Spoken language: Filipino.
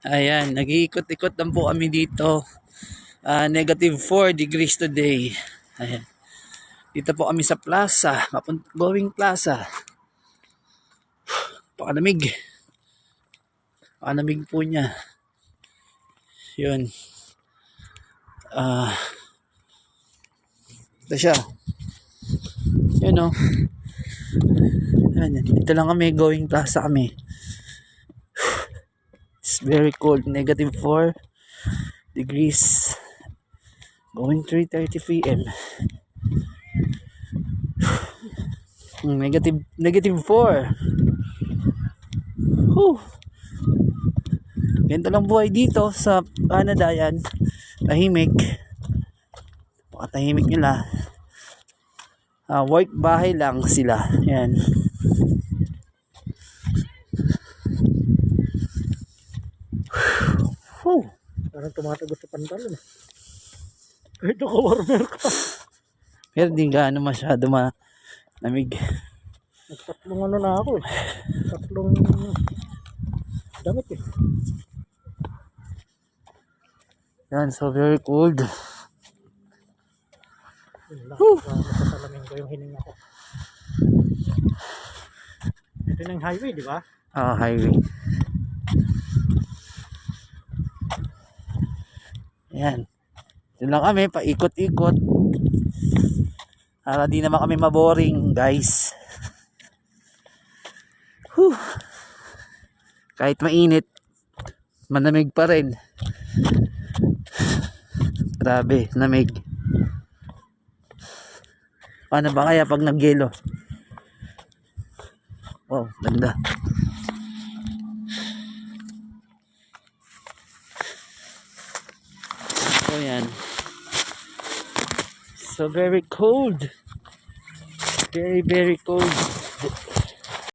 Ayan, nag-iikot-ikot lang po kami dito. Negative 4 degrees today. Ayan. Dito po kami sa plaza, going plaza. Pakalamig. Pakalamig po niya. Yun. Ito siya. Yun o. Ayan, dito lang kami, going plaza kami. It's very cold. Negative 4 degrees. Going 3:30 p.m. Negative 4. Whew. Ganito lang buhay dito sa Canada yan. Tahimik. Pakatahimik nila. Work bahay lang sila. Yan. Whew. Parang tumatagot sa pantalon. Kahit naka-warmer ka. Pero di gaano masyado malamig. Nagtatlong ano na ako eh. Tatlong damit eh. Yan, so very cold. Masasalamin ko yung hininga ko. Ito na yung highway, di ba? Highway. Yan. Doon lang kami, paikot-ikot. Para di naman kami maboring, guys. Whew. Kahit mainit, manamig pa rin. Grabe, lamig. Paano ba kaya pag nagyelo? Wow, ganda. So yan. So very cold. Very, very cold.